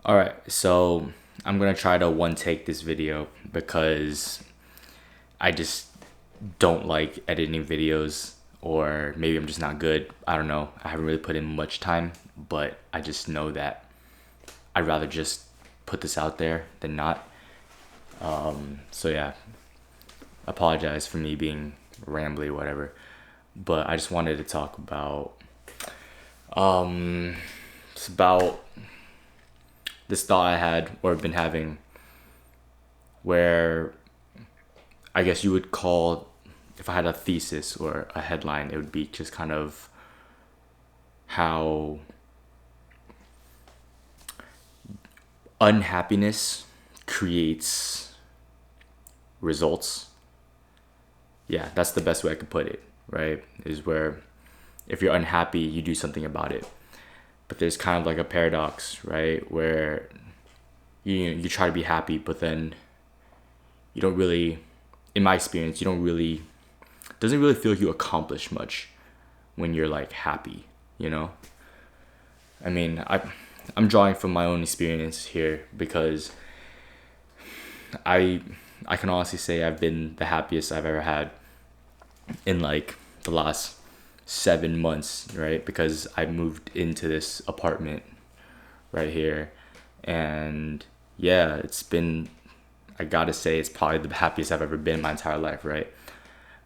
Alright, so I'm gonna try to one take this video because I just don't like editing videos, or maybe I'm just not good. I don't know. I haven't really put in much time, but I just know that I'd rather just put this out there than not. So yeah, apologize for me being rambly or whatever. But I just wanted to talk about it's about this thought I had or been having where I guess you would call, if I had a thesis or a headline, it would be just kind of how unhappiness creates results. Yeah, that's the best way I could put it, right? Is where if you're unhappy, you do something about it. But there's kind of like a paradox, right? Where you try to be happy, but then you don't really, in my experience, you don't really, doesn't really feel like you accomplish much when you're like happy, you know? I mean, I'm drawing from my own experience here because I I can honestly say I've been the happiest I've ever had in like the last 7 months, right? Because I moved into this apartment right here, and yeah, it's been, I gotta say, it's probably the happiest I've ever been in my entire life, right?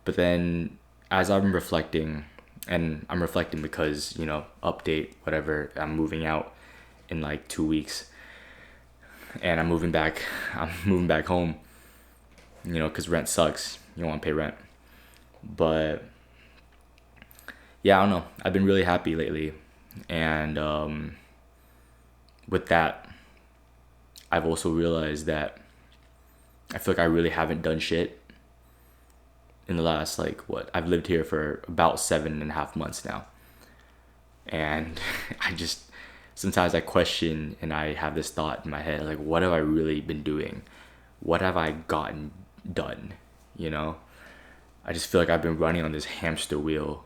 But then as I'm reflecting, and I'm reflecting because, update, whatever, I'm moving out in like 2 weeks, and I'm moving back home, because rent sucks. You don't want to pay rent. But yeah, I don't know. I've been really happy lately. And with that, I've also realized that I feel like I really haven't done shit in the last, like, what? I've lived here for about 7.5 months now. And I just, sometimes I question and I have this thought in my head, like, what have I really been doing? What have I gotten done? You know? I just feel like I've been running on this hamster wheel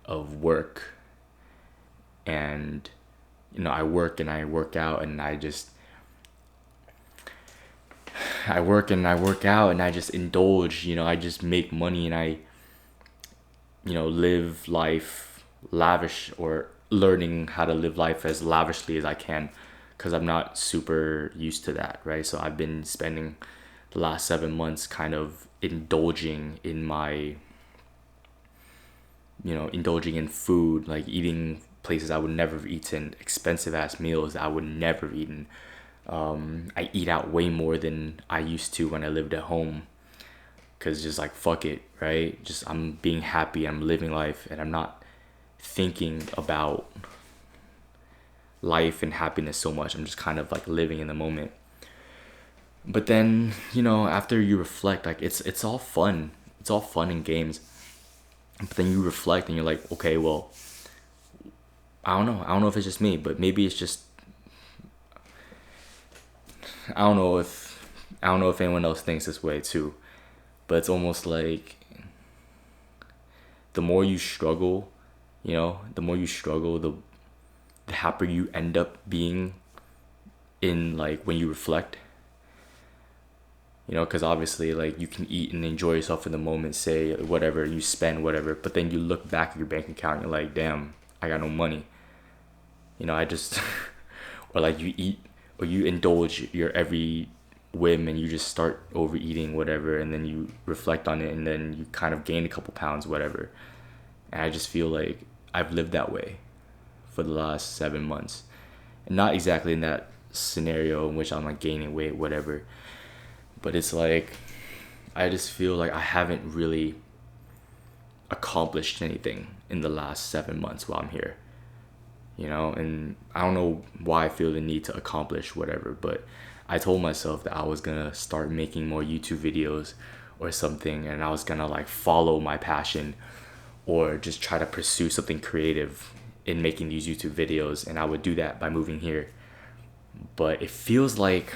of work. And, I work and I work out and I work and I work out and I just indulge, I just make money and I, live life lavish, or learning how to live life as lavishly as I can, because I'm not super used to that, right? So I've been spending the last 7 months kind of indulging in my, indulging in food, like eating places I would never have eaten, expensive ass meals that I would never have eaten. I eat out way more than I used to when I lived at home, because just like fuck it, right? Just I'm being happy, I'm living life, and I'm not thinking about life and happiness so much. I'm just kind of like living in the moment. But then, after you reflect, like it's all fun. It's all fun and games. But then you reflect and you're like, okay, well, I don't know. I don't know if it's just me, but maybe it's just, I don't know if anyone else thinks this way too. But it's almost like the more you struggle, the more you struggle, the happier you end up being in, like, when you reflect. Because obviously, like, you can eat and enjoy yourself in the moment, say whatever, you spend whatever, but then you look back at your bank account and you're like, damn, I got no money. I just, or like you eat or you indulge your every whim and you just start overeating whatever, and then you reflect on it and then you kind of gain a couple pounds, whatever. And I just feel like I've lived that way for the last 7 months. And not exactly in that scenario in which I'm like gaining weight, whatever. But it's like, I just feel like I haven't really accomplished anything in the last 7 months while I'm here. And I don't know why I feel the need to accomplish whatever, but I told myself that I was gonna start making more YouTube videos or something, and I was gonna like follow my passion or just try to pursue something creative in making these YouTube videos, and I would do that by moving here. But it feels like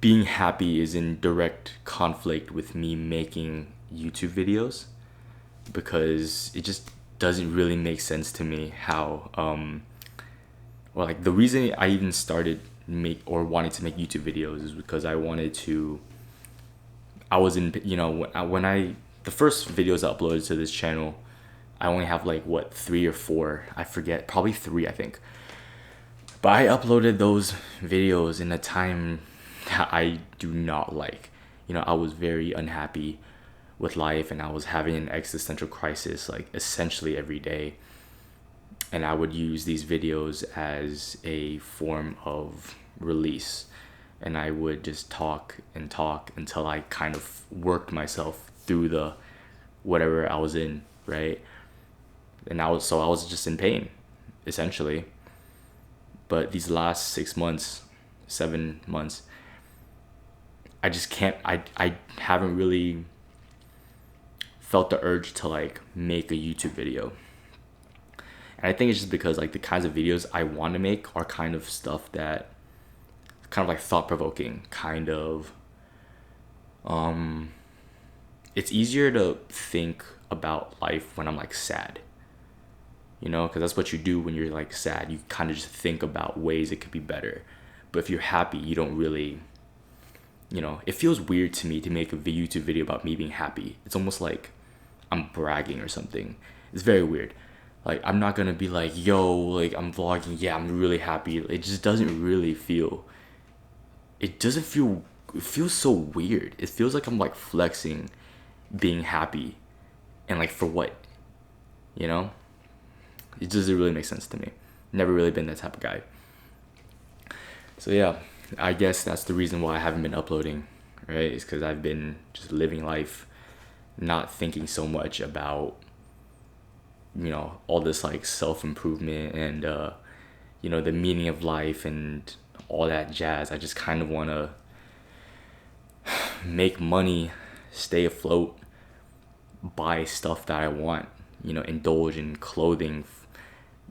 being happy is in direct conflict with me making YouTube videos, because it just doesn't really make sense to me how or like the reason I even started make or wanted to make YouTube videos is because I wanted to. I was in, you know, when I the first videos I uploaded to this channel, I only have like what 3 or 4, I forget, probably 3 I think. But I uploaded those videos in a time that I do not like. You know, I was very unhappy with life and I was having an existential crisis like essentially every day. And I would use these videos as a form of release. And I would just talk and talk until I kind of worked myself through the whatever I was in, right? And I was just in pain, essentially. But these last 6 months, 7 months, I just can't. I haven't really felt the urge to like make a YouTube video. And I think it's just because like the kinds of videos I want to make are kind of stuff that kind of like thought provoking, kind of it's easier to think about life when I'm like sad. You know, because that's what you do when you're like sad. You kind of just think about ways it could be better. But if you're happy, you don't really, you know, it feels weird to me to make a YouTube video about me being happy. It's almost like I'm bragging or something. It's very weird. Like, I'm not gonna be like, yo, like, I'm vlogging, yeah, I'm really happy. It just doesn't really feel, it doesn't feel, it feels so weird. It feels like I'm like flexing being happy. And like, for what? You know? It doesn't really make sense to me. Never really been that type of guy. So yeah, I guess that's the reason why I haven't been uploading, right? It's because I've been just living life, not thinking so much about, you know, all this like self-improvement and, you know, the meaning of life and all that jazz. I just kind of want to make money, stay afloat, buy stuff that I want, you know, indulge in clothing,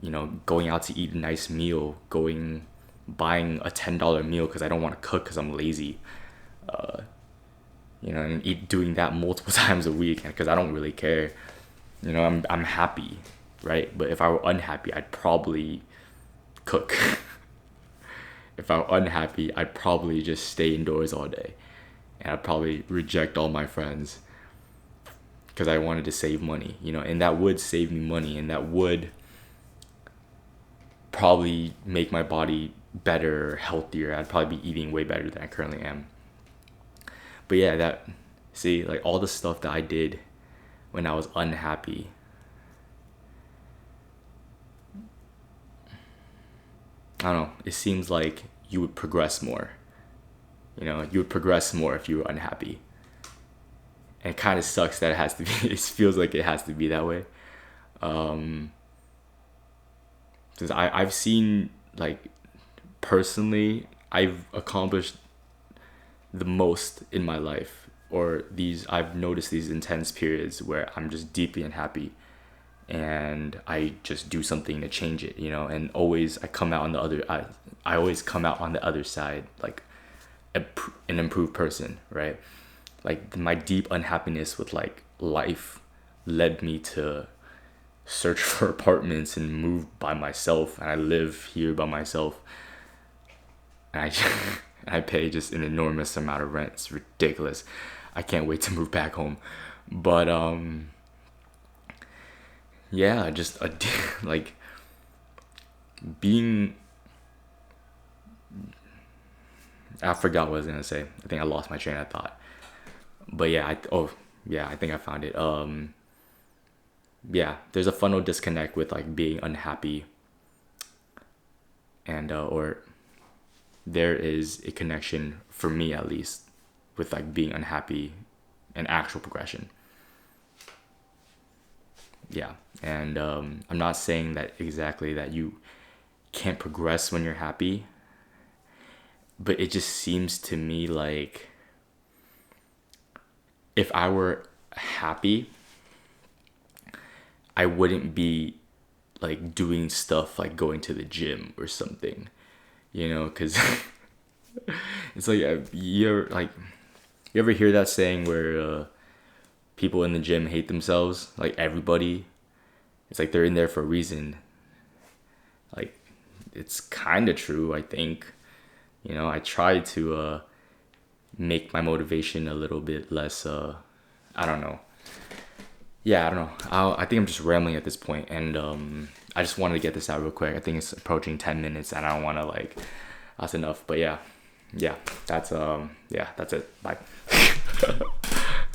you know, going out to eat a nice meal, buying a $10 meal because I don't want to cook because I'm lazy, you know, and doing that multiple times a week because I don't really care. You know, I'm happy, right? But if I were unhappy, I'd probably cook. If I were unhappy, I'd probably just stay indoors all day, and I'd probably reject all my friends because I wanted to save money, you know, and that would save me money, and that would probably make my body better, healthier. I'd probably be eating way better than I currently am. But yeah, like all the stuff that I did when I was unhappy, I don't know, it seems like you would progress more. You know, you would progress more if you were unhappy. And it kind of sucks that it has to be, it feels like it has to be that way. Because I've seen, like, personally, I've accomplished the most in my life, or I've noticed these intense periods where I'm just deeply unhappy and I just do something to change it, you know, and always I always come out on the other side like an improved person, right? Like my deep unhappiness with like life led me to search for apartments and move by myself, and I live here by myself, and I pay just an enormous amount of rent. It's ridiculous. I can't wait to move back home. But yeah, just like being, I forgot what I was gonna say. I think I lost my train of thought. But yeah, I think I found it. Yeah, there's a funnel disconnect with like being unhappy, and or there is a connection for me at least with like being unhappy and actual progression. Yeah, and I'm not saying that exactly that you can't progress when you're happy, but it just seems to me like if I were happy, I wouldn't be like doing stuff like going to the gym or something, you know, because it's like you ever hear that saying where people in the gym hate themselves? Like everybody, it's like they're in there for a reason. Like it's kind of true, I think. You know, I try to make my motivation a little bit less, I don't know. Yeah, I don't know. I think I'm just rambling at this point, and I just wanted to get this out real quick. I think it's approaching 10 minutes, and I don't want to like, that's enough. But yeah, that's it. Bye.